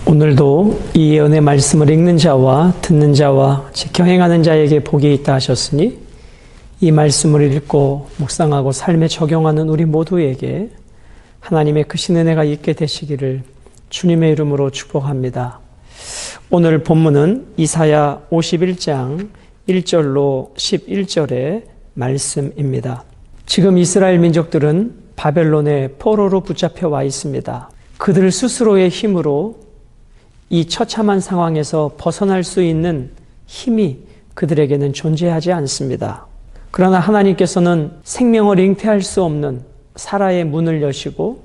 오늘도 이 예언의 말씀을 읽는 자와 듣는 자와 지켜 행하는 자에게 복이 있다 하셨으니 이 말씀을 읽고 묵상하고 삶에 적용하는 우리 모두에게 하나님의 크신 은혜가 있게 되시기를 주님의 이름으로 축복합니다. 오늘 본문은 이사야 51장 1절로 11절의 말씀입니다. 지금 이스라엘 민족들은 바벨론의 포로로 붙잡혀 와 있습니다. 그들 스스로의 힘으로 이 처참한 상황에서 벗어날 수 있는 힘이 그들에게는 존재하지 않습니다. 그러나 하나님께서는 생명을 잉태할 수 없는 사라의 문을 여시고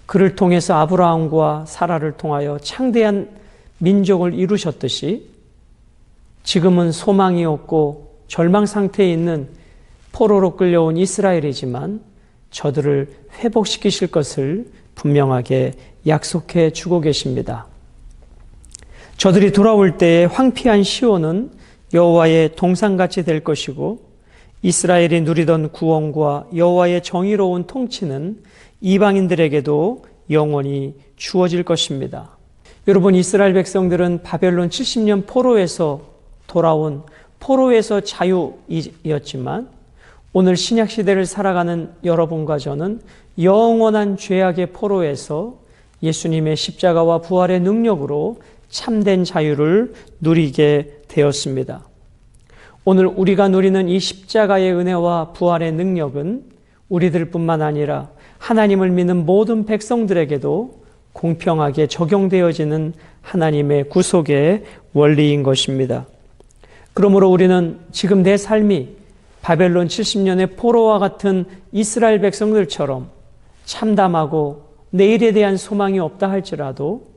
그를 통해서 아브라함과 사라를 통하여 창대한 민족을 이루셨듯이 지금은 소망이 없고 절망 상태에 있는 포로로 끌려온 이스라엘이지만 저들을 회복시키실 것을 분명하게 약속해 주고 계십니다. 저들이 돌아올 때에 황폐한 시온은 여호와의 동산같이 될 것이고 이스라엘이 누리던 구원과 여호와의 정의로운 통치는 이방인들에게도 영원히 주어질 것입니다. 여러분, 이스라엘 백성들은 바벨론 70년 포로에서 돌아온 포로에서 자유이었지만 오늘 신약시대를 살아가는 여러분과 저는 영원한 죄악의 포로에서 예수님의 십자가와 부활의 능력으로 참된 자유를 누리게 되었습니다. 오늘 우리가 누리는 이 십자가의 은혜와 부활의 능력은 우리들뿐만 아니라 하나님을 믿는 모든 백성들에게도 공평하게 적용되어지는 하나님의 구속의 원리인 것입니다. 그러므로 우리는 지금 내 삶이 바벨론 70년의 포로와 같은 이스라엘 백성들처럼 참담하고 내일에 대한 소망이 없다 할지라도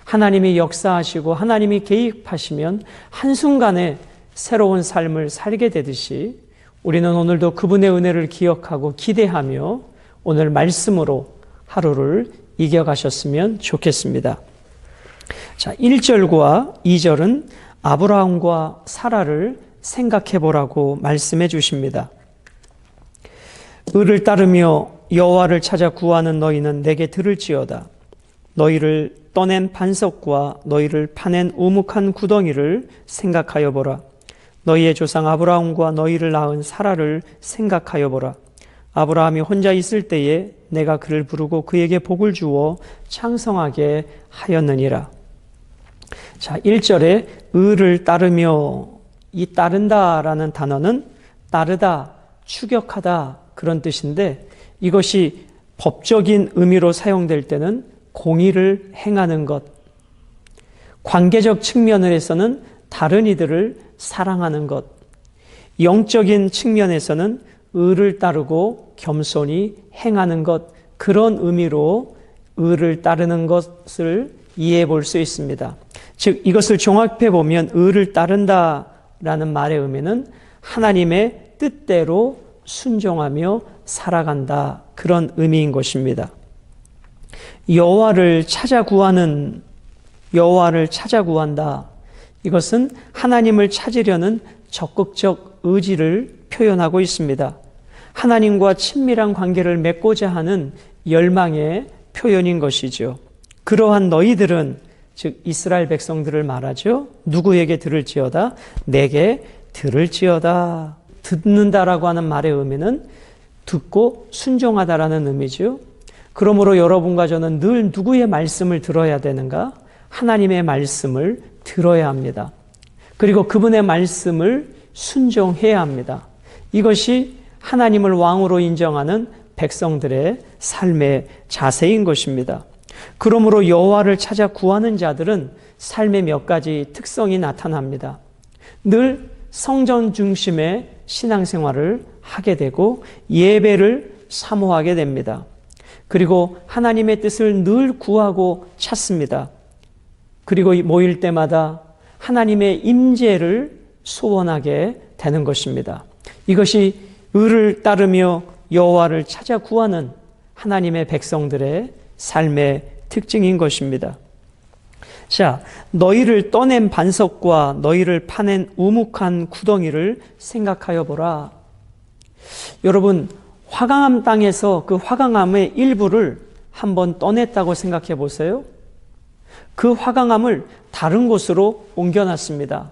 하나님이 역사하시고 하나님이 개입하시면 한순간에 새로운 삶을 살게 되듯이 우리는 오늘도 그분의 은혜를 기억하고 기대하며 오늘 말씀으로 하루를 이겨가셨으면 좋겠습니다. 자, 1절과 2절은 아브라함과 사라를 생각해 보라고 말씀해 주십니다. 을을 따르며 여호와를 찾아 구하는 너희는 내게 들을지어다. 너희를 떠낸 반석과 너희를 파낸 우묵한 구덩이를 생각하여 보라. 너희의 조상 아브라함과 너희를 낳은 사라를 생각하여 보라. 아브라함이 혼자 있을 때에 내가 그를 부르고 그에게 복을 주어 창성하게 하였느니라. 자, 1절에 을을 따르며, 이 따른다라는 단어는 따르다, 추격하다 그런 뜻인데 이것이 법적인 의미로 사용될 때는 공의를 행하는 것, 관계적 측면에서는 다른 이들을 사랑하는 것, 영적인 측면에서는 의를 따르고 겸손히 행하는 것, 그런 의미로 의를 따르는 것을 이해해 볼 수 있습니다. 즉 이것을 종합해 보면 의를 따른다라는 말의 의미는 하나님의 뜻대로 순종하며 살아간다, 그런 의미인 것입니다. 여호와를 찾아 구한다. 이것은 하나님을 찾으려는 적극적 의지를 표현하고 있습니다. 하나님과 친밀한 관계를 맺고자 하는 열망의 표현인 것이죠. 그러한 너희들은, 즉 이스라엘 백성들을 말하죠. 누구에게 들을지어다? 내게 들을지어다. 듣는다라고 하는 말의 의미는 듣고 순종하다라는 의미죠. 그러므로 여러분과 저는 늘 누구의 말씀을 들어야 되는가? 하나님의 말씀을 들어야 합니다. 그리고 그분의 말씀을 순종해야 합니다. 이것이 하나님을 왕으로 인정하는 백성들의 삶의 자세인 것입니다. 그러므로 여호와를 찾아 구하는 자들은 삶의 몇 가지 특성이 나타납니다. 늘 성전 중심의 신앙생활을 하게 되고 예배를 사모하게 됩니다. 그리고 하나님의 뜻을 늘 구하고 찾습니다. 그리고 모일 때마다 하나님의 임재를 소원하게 되는 것입니다. 이것이 의를 따르며 여호와를 찾아 구하는 하나님의 백성들의 삶의 특징인 것입니다. 자, 너희를 떠낸 반석과 너희를 파낸 우묵한 구덩이를 생각하여 보라. 여러분, 화강암 땅에서 그 화강암의 일부를 한번 떠냈다고 생각해 보세요. 그 화강암을 다른 곳으로 옮겨놨습니다.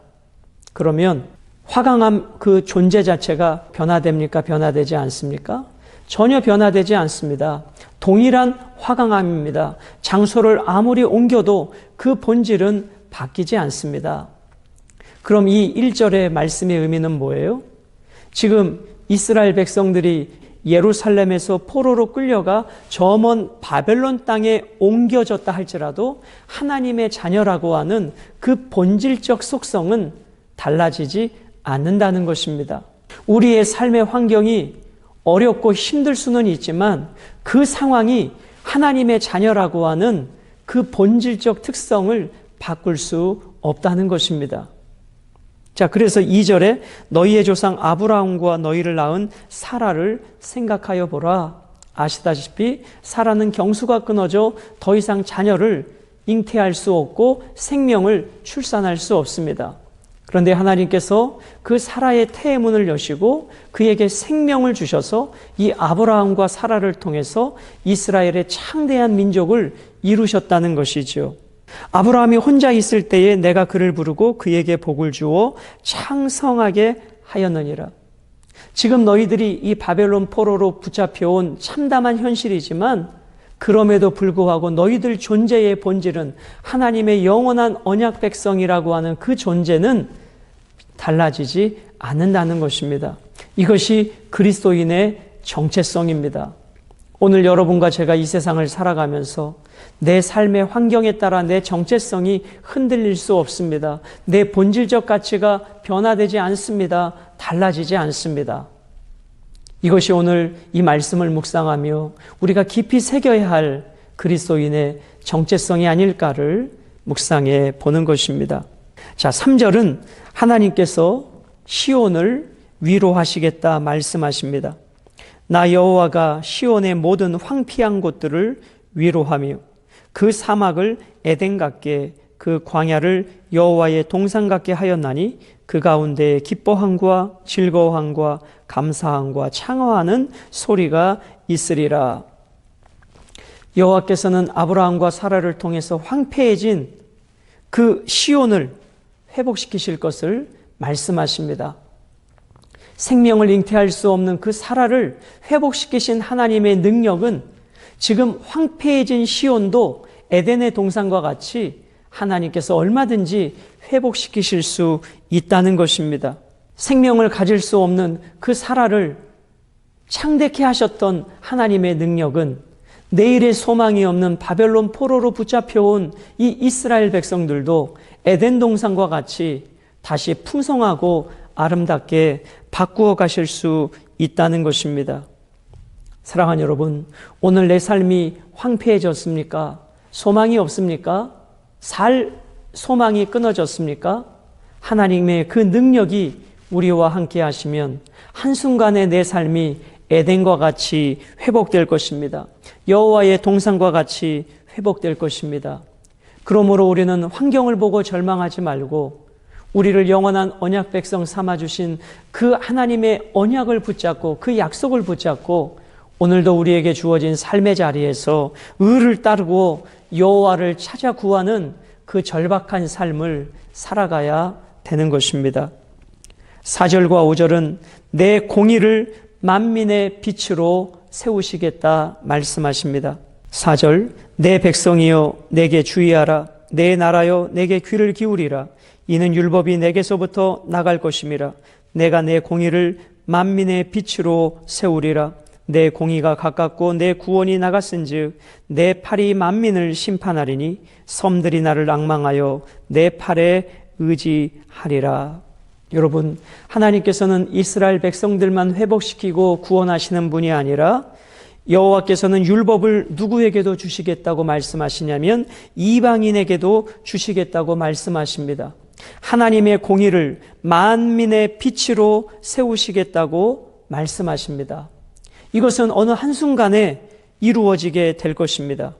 그러면 화강암 그 존재 자체가 변화됩니까? 변화되지 않습니까? 전혀 변화되지 않습니다. 동일한 화강암입니다. 장소를 아무리 옮겨도 그 본질은 바뀌지 않습니다. 그럼 이 1절의 말씀의 의미는 뭐예요? 지금 이스라엘 백성들이 예루살렘에서 포로로 끌려가 저 먼 바벨론 땅에 옮겨졌다 할지라도 하나님의 자녀라고 하는 그 본질적 속성은 달라지지 않는다는 것입니다. 우리의 삶의 환경이 어렵고 힘들 수는 있지만 그 상황이 하나님의 자녀라고 하는 그 본질적 특성을 바꿀 수 없다는 것입니다. 자, 그래서 2절에 너희의 조상 아브라함과 너희를 낳은 사라를 생각하여 보라. 아시다시피 사라는 경수가 끊어져 더 이상 자녀를 잉태할 수 없고 생명을 출산할 수 없습니다. 그런데 하나님께서 그 사라의 태의 문을 여시고 그에게 생명을 주셔서 이 아브라함과 사라를 통해서 이스라엘의 창대한 민족을 이루셨다는 것이죠. 아브라함이 혼자 있을 때에 내가 그를 부르고 그에게 복을 주어 창성하게 하였느니라. 지금 너희들이 이 바벨론 포로로 붙잡혀온 참담한 현실이지만 그럼에도 불구하고 너희들 존재의 본질은 하나님의 영원한 언약 백성이라고 하는 그 존재는 달라지지 않는다는 것입니다. 이것이 그리스도인의 정체성입니다. 오늘 여러분과 제가 이 세상을 살아가면서 내 삶의 환경에 따라 내 정체성이 흔들릴 수 없습니다. 내 본질적 가치가 변화되지 않습니다. 달라지지 않습니다. 이것이 오늘 이 말씀을 묵상하며 우리가 깊이 새겨야 할 그리스도인의 정체성이 아닐까를 묵상해 보는 것입니다. 자, 3절은 하나님께서 시온을 위로하시겠다 말씀하십니다. 나 여호와가 시온의 모든 황폐한 곳들을 위로하며 그 사막을 에덴 같게 그 광야를 여호와의 동산 같게 하였나니 그 가운데 기뻐함과 즐거워함과 감사함과 창화하는 소리가 있으리라. 여호와께서는 아브라함과 사라를 통해서 황폐해진 그 시온을 회복시키실 것을 말씀하십니다. 생명을 잉태할 수 없는 그 사라를 회복시키신 하나님의 능력은 지금 황폐해진 시온도 에덴의 동산과 같이 하나님께서 얼마든지 회복시키실 수 있다는 것입니다. 생명을 가질 수 없는 그 사라를 창대케 하셨던 하나님의 능력은 내일의 소망이 없는 바벨론 포로로 붙잡혀온 이 이스라엘 백성들도 에덴 동산과 같이 다시 풍성하고 아름답게 바꾸어 가실 수 있다는 것입니다. 사랑하는 여러분, 오늘 내 삶이 황폐해졌습니까? 소망이 없습니까? 살 소망이 끊어졌습니까? 하나님의 그 능력이 우리와 함께 하시면 한순간에 내 삶이 에덴과 같이 회복될 것입니다. 여호와의 동산과 같이 회복될 것입니다. 그러므로 우리는 환경을 보고 절망하지 말고 우리를 영원한 언약 백성 삼아주신 그 하나님의 언약을 붙잡고 그 약속을 붙잡고 오늘도 우리에게 주어진 삶의 자리에서 의를 따르고 여호와를 찾아 구하는 그 절박한 삶을 살아가야 되는 것입니다. 4절과 5절은 내 공의를 만민의 빛으로 세우시겠다 말씀하십니다. 4절 내 백성이여 내게 주의하라. 내 나라여 내게 귀를 기울이라. 이는 율법이 내게서부터 나갈 것임이라. 내가 내 공의를 만민의 빛으로 세우리라. 내 공의가 가깝고 내 구원이 나갔은즉 내 팔이 만민을 심판하리니 섬들이 나를 앙망하여 내 팔에 의지하리라. 여러분, 하나님께서는 이스라엘 백성들만 회복시키고 구원하시는 분이 아니라 여호와께서는 율법을 누구에게도 주시겠다고 말씀하시냐면 이방인에게도 주시겠다고 말씀하십니다. 하나님의 공의를 만민의 빛으로 세우시겠다고 말씀하십니다. 이것은 어느 한순간에 이루어지게 될 것입니다.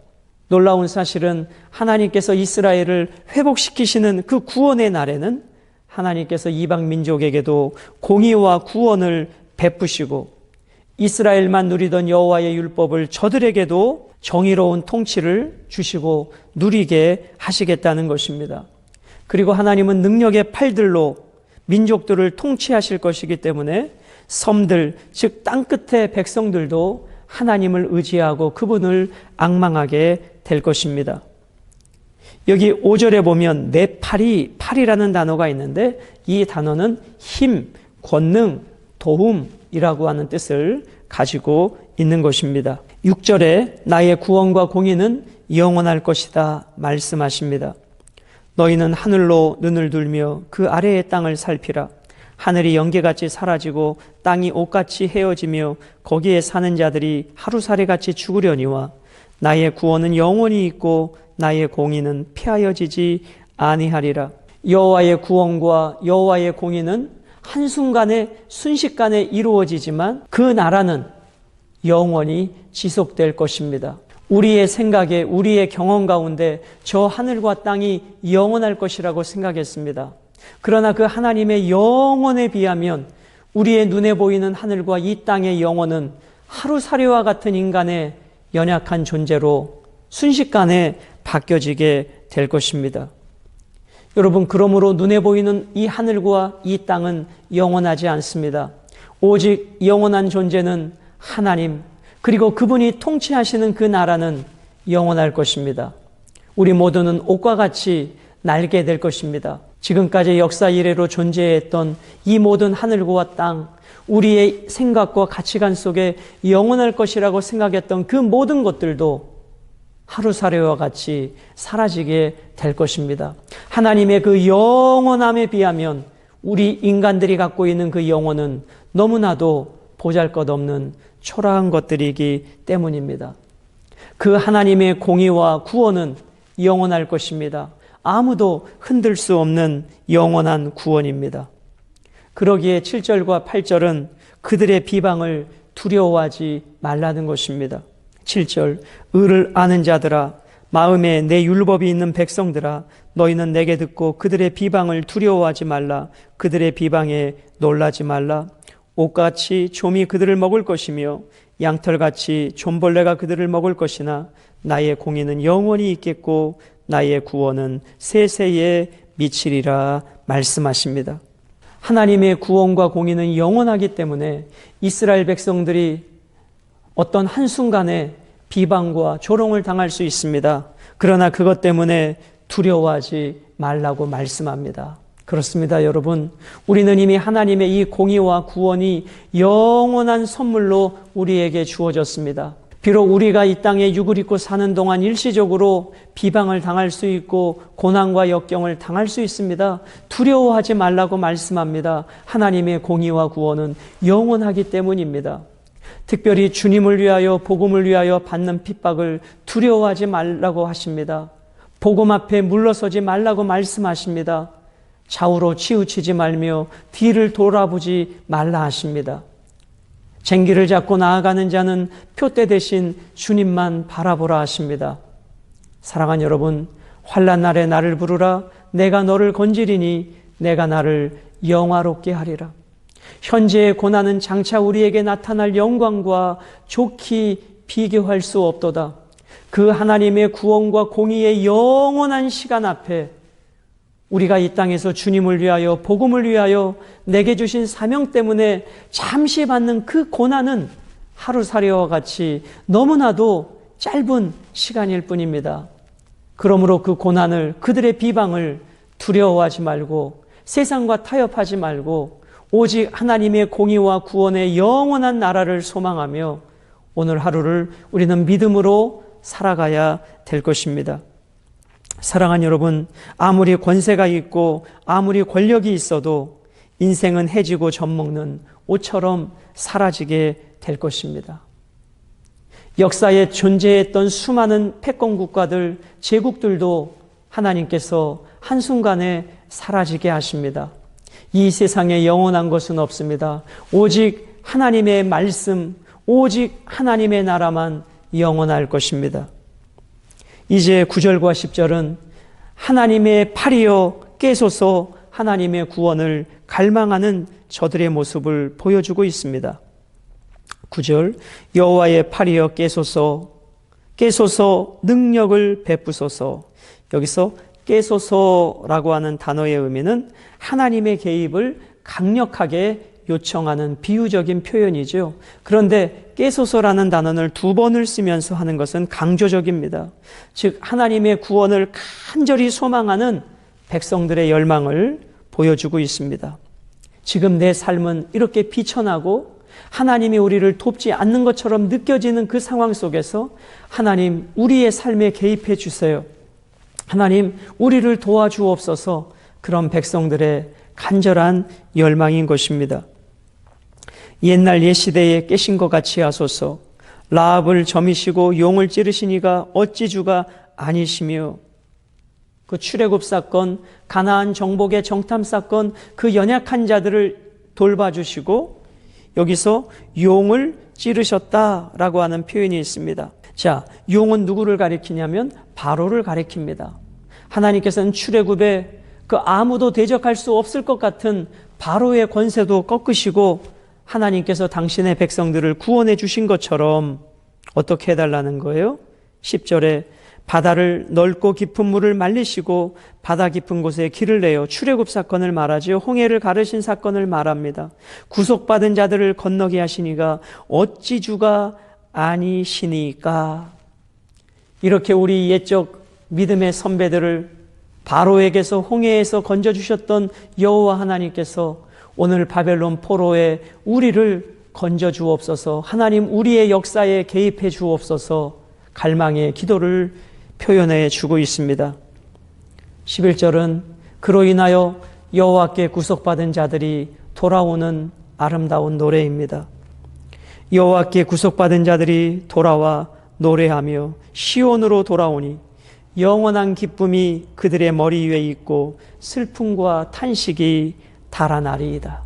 놀라운 사실은 하나님께서 이스라엘을 회복시키시는 그 구원의 날에는 하나님께서 이방 민족에게도 공의와 구원을 베푸시고 이스라엘만 누리던 여호와의 율법을 저들에게도 정의로운 통치를 주시고 누리게 하시겠다는 것입니다. 그리고 하나님은 능력의 팔들로 민족들을 통치하실 것이기 때문에 섬들, 즉 땅끝의 백성들도 하나님을 의지하고 그분을 앙망하게 될 것입니다. 여기 5절에 보면 내 팔이라는 단어가 있는데 이 단어는 힘, 권능, 도움이라고 하는 뜻을 가지고 있는 것입니다. 6절에 나의 구원과 공의는 영원할 것이다 말씀하십니다. 너희는 하늘로 눈을 들며 그 아래의 땅을 살피라. 하늘이 연기같이 사라지고 땅이 옷같이 헤어지며 거기에 사는 자들이 하루살이같이 죽으려니와 나의 구원은 영원히 있고 나의 공의는 피하여지지 아니하리라. 여호와의 구원과 여호와의 공의는 한순간에 순식간에 이루어지지만 그 나라는 영원히 지속될 것입니다. 우리의 생각에 우리의 경험 가운데 저 하늘과 땅이 영원할 것이라고 생각했습니다. 그러나 그 하나님의 영원에 비하면 우리의 눈에 보이는 하늘과 이 땅의 영혼은 하루살이와 같은 인간의 연약한 존재로 순식간에 바뀌어지게 될 것입니다. 여러분, 그러므로 눈에 보이는 이 하늘과 이 땅은 영원하지 않습니다. 오직 영원한 존재는 하나님, 그리고 그분이 통치하시는 그 나라는 영원할 것입니다. 우리 모두는 옷과 같이 날게 될 것입니다. 지금까지 역사 이래로 존재했던 이 모든 하늘과 땅, 우리의 생각과 가치관 속에 영원할 것이라고 생각했던 그 모든 것들도 하루살이와 같이 사라지게 될 것입니다. 하나님의 그 영원함에 비하면 우리 인간들이 갖고 있는 그 영혼은 너무나도 보잘것없는 초라한 것들이기 때문입니다. 그 하나님의 공의와 구원은 영원할 것입니다. 아무도 흔들 수 없는 영원한 구원입니다. 그러기에 7절과 8절은 그들의 비방을 두려워하지 말라는 것입니다. 7절, 의를 아는 자들아, 마음에 내 율법이 있는 백성들아, 너희는 내게 듣고 그들의 비방을 두려워하지 말라. 그들의 비방에 놀라지 말라. 옷같이 좀이 그들을 먹을 것이며 양털같이 좀벌레가 그들을 먹을 것이나 나의 공의는 영원히 있겠고 나의 구원은 세세에 미치리라 말씀하십니다. 하나님의 구원과 공의는 영원하기 때문에 이스라엘 백성들이 어떤 한순간에 비방과 조롱을 당할 수 있습니다. 그러나 그것 때문에 두려워하지 말라고 말씀합니다. 그렇습니다, 여러분. 우리는 이미 하나님의 이 공의와 구원이 영원한 선물로 우리에게 주어졌습니다. 비록 우리가 이 땅에 육을 입고 사는 동안 일시적으로 비방을 당할 수 있고 고난과 역경을 당할 수 있습니다. 두려워하지 말라고 말씀합니다. 하나님의 공의와 구원은 영원하기 때문입니다. 특별히 주님을 위하여 복음을 위하여 받는 핍박을 두려워하지 말라고 하십니다. 복음 앞에 물러서지 말라고 말씀하십니다. 좌우로 치우치지 말며 뒤를 돌아보지 말라 하십니다. 쟁기를 잡고 나아가는 자는 표대 대신 주님만 바라보라 하십니다. 사랑하는 여러분, 환난 날에 나를 부르라. 내가 너를 건지리니 내가 나를 영화롭게 하리라. 현재의 고난은 장차 우리에게 나타날 영광과 좋게 비교할 수 없도다. 그 하나님의 구원과 공의의 영원한 시간 앞에 우리가 이 땅에서 주님을 위하여 복음을 위하여 내게 주신 사명 때문에 잠시 받는 그 고난은 하루살이와 같이 너무나도 짧은 시간일 뿐입니다. 그러므로 그 고난을, 그들의 비방을 두려워하지 말고 세상과 타협하지 말고 오직 하나님의 공의와 구원의 영원한 나라를 소망하며 오늘 하루를 우리는 믿음으로 살아가야 될 것입니다. 사랑하는 여러분, 아무리 권세가 있고 아무리 권력이 있어도 인생은 해지고 젖먹는 옷처럼 사라지게 될 것입니다. 역사에 존재했던 수많은 패권 국가들, 제국들도 하나님께서 한순간에 사라지게 하십니다. 이 세상에 영원한 것은 없습니다. 오직 하나님의 말씀, 오직 하나님의 나라만 영원할 것입니다. 이제 9절과 10절은 하나님의 팔이여 깨소서 하나님의 구원을 갈망하는 저들의 모습을 보여주고 있습니다. 9절, 여호와의 팔이여 깨소서 깨소서 능력을 베푸소서. 여기서 깨소서라고 하는 단어의 의미는 하나님의 개입을 강력하게 요청하는 비유적인 표현이죠. 그런데 깨소서라는 단어를 2번을 쓰면서 하는 것은 강조적입니다. 즉 하나님의 구원을 간절히 소망하는 백성들의 열망을 보여주고 있습니다. 지금 내 삶은 이렇게 비천하고 하나님이 우리를 돕지 않는 것처럼 느껴지는 그 상황 속에서 하나님 우리의 삶에 개입해 주세요. 하나님 우리를 도와주옵소서. 그런 백성들의 간절한 열망인 것입니다. 옛날 옛시대에 깨신 것 같이 하소서. 라합을 점이시고 용을 찌르시니가 어찌 주가 아니시며. 그 출애굽 사건, 가나안 정복의 정탐 사건, 그 연약한 자들을 돌봐주시고 여기서 용을 찌르셨다라고 하는 표현이 있습니다. 자, 용은 누구를 가리키냐면 바로를 가리킵니다. 하나님께서는 출애굽에 그 아무도 대적할 수 없을 것 같은 바로의 권세도 꺾으시고 하나님께서 당신의 백성들을 구원해 주신 것처럼 어떻게 해달라는 거예요? 10절에 바다를 넓고 깊은 물을 말리시고 바다 깊은 곳에 길을 내어 출애굽 사건을 말하지요. 홍해를 가르신 사건을 말합니다. 구속받은 자들을 건너게 하시니가 어찌 주가 아니시니까. 이렇게 우리 옛적 믿음의 선배들을 바로에게서 홍해에서 건져주셨던 여호와 하나님께서 오늘 바벨론 포로에 우리를 건져 주옵소서. 하나님 우리의 역사에 개입해 주옵소서. 갈망의 기도를 표현해 주고 있습니다. 11절은 그로 인하여 여호와께 구속받은 자들이 돌아오는 아름다운 노래입니다. 여호와께 구속받은 자들이 돌아와 노래하며 시온으로 돌아오니 영원한 기쁨이 그들의 머리 위에 있고 슬픔과 탄식이 달아나리이다.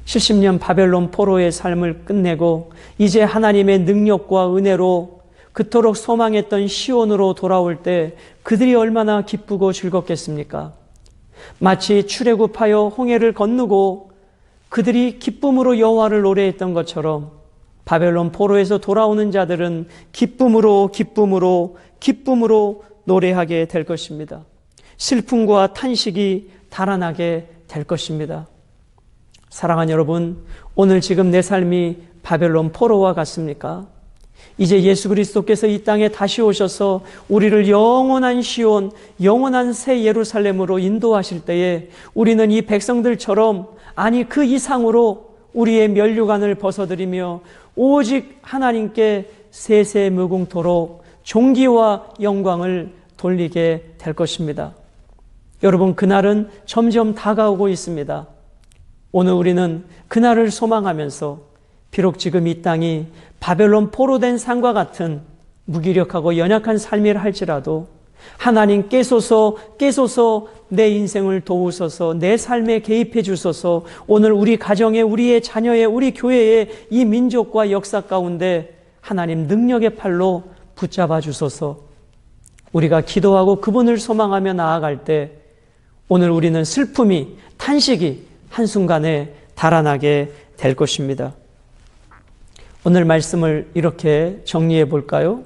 70년 바벨론 포로의 삶을 끝내고 이제 하나님의 능력과 은혜로 그토록 소망했던 시온으로 돌아올 때 그들이 얼마나 기쁘고 즐겁겠습니까? 마치 출애굽하여 홍해를 건너고 그들이 기쁨으로 여호와를 노래했던 것처럼 바벨론 포로에서 돌아오는 자들은 기쁨으로 노래하게 될 것입니다. 슬픔과 탄식이 달아나게 될 것입니다. 사랑하는 여러분, 오늘 지금 내 삶이 바벨론 포로와 같습니까? 이제 예수 그리스도께서 이 땅에 다시 오셔서 우리를 영원한 시온, 영원한 새 예루살렘으로 인도하실 때에 우리는 이 백성들처럼, 아니 그 이상으로 우리의 면류관을 벗어들이며 오직 하나님께 세세무궁토록 존귀와 영광을 돌리게 될 것입니다. 여러분, 그날은 점점 다가오고 있습니다. 오늘 우리는 그날을 소망하면서 비록 지금 이 땅이 바벨론 포로된 산과 같은 무기력하고 연약한 삶이라 할지라도 하나님 깨소서 내 인생을 도우소서, 내 삶에 개입해 주소서. 오늘 우리 가정에, 우리의 자녀에, 우리 교회에, 이 민족과 역사 가운데 하나님 능력의 팔로 붙잡아 주소서. 우리가 기도하고 그분을 소망하며 나아갈 때 오늘 우리는 슬픔이, 탄식이 한순간에 달아나게 될 것입니다. 오늘 말씀을 이렇게 정리해 볼까요?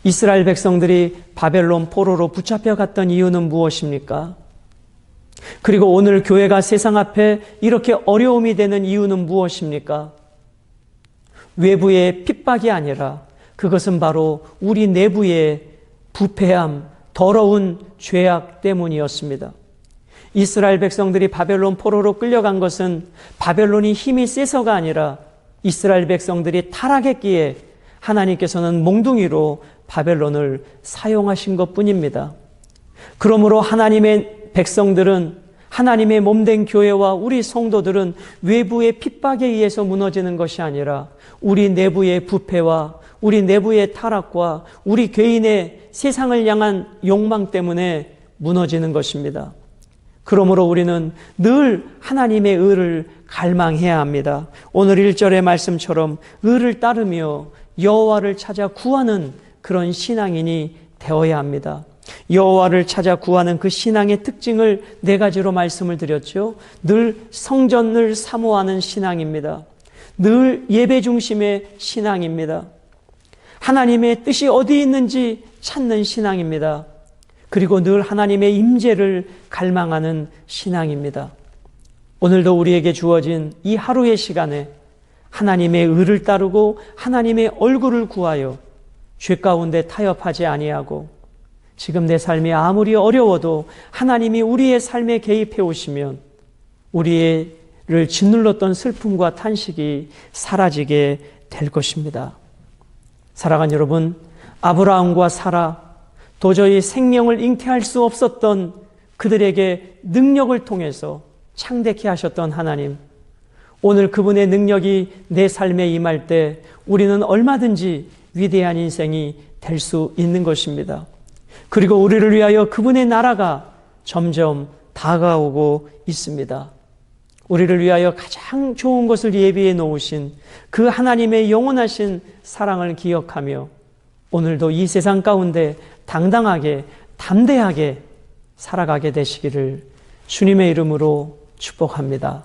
이스라엘 백성들이 바벨론 포로로 붙잡혀 갔던 이유는 무엇입니까? 그리고 오늘 교회가 세상 앞에 이렇게 어려움이 되는 이유는 무엇입니까? 외부의 핍박이 아니라 그것은 바로 우리 내부의 부패함, 더러운 죄악 때문이었습니다. 이스라엘 백성들이 바벨론 포로로 끌려간 것은 바벨론이 힘이 세서가 아니라 이스라엘 백성들이 타락했기에 하나님께서는 몽둥이로 바벨론을 사용하신 것뿐입니다. 그러므로 하나님의 백성들은, 하나님의 몸된 교회와 우리 성도들은 외부의 핍박에 의해서 무너지는 것이 아니라 우리 내부의 부패와 우리 내부의 타락과 우리 개인의 세상을 향한 욕망 때문에 무너지는 것입니다. 그러므로 우리는 늘 하나님의 의를 갈망해야 합니다. 오늘 1절의 말씀처럼 의를 따르며 여호와를 찾아 구하는 그런 신앙인이 되어야 합니다. 여호와를 찾아 구하는 그 신앙의 특징을 4가지로 말씀을 드렸죠. 늘 성전을 사모하는 신앙입니다. 늘 예배 중심의 신앙입니다. 하나님의 뜻이 어디 있는지 찾는 신앙입니다. 그리고 늘 하나님의 임재를 갈망하는 신앙입니다. 오늘도 우리에게 주어진 이 하루의 시간에 하나님의 의를 따르고 하나님의 얼굴을 구하여 죄 가운데 타협하지 아니하고 지금 내 삶이 아무리 어려워도 하나님이 우리의 삶에 개입해 오시면 우리를 짓눌렀던 슬픔과 탄식이 사라지게 될 것입니다. 사랑하는 여러분, 아브라함과 사라, 도저히 생명을 잉태할 수 없었던 그들에게 능력을 통해서 창대케 하셨던 하나님, 오늘 그분의 능력이 내 삶에 임할 때 우리는 얼마든지 위대한 인생이 될 수 있는 것입니다. 그리고 우리를 위하여 그분의 나라가 점점 다가오고 있습니다. 우리를 위하여 가장 좋은 것을 예비해 놓으신 그 하나님의 영원하신 사랑을 기억하며 오늘도 이 세상 가운데 당당하게 담대하게 살아가게 되시기를 주님의 이름으로 축복합니다.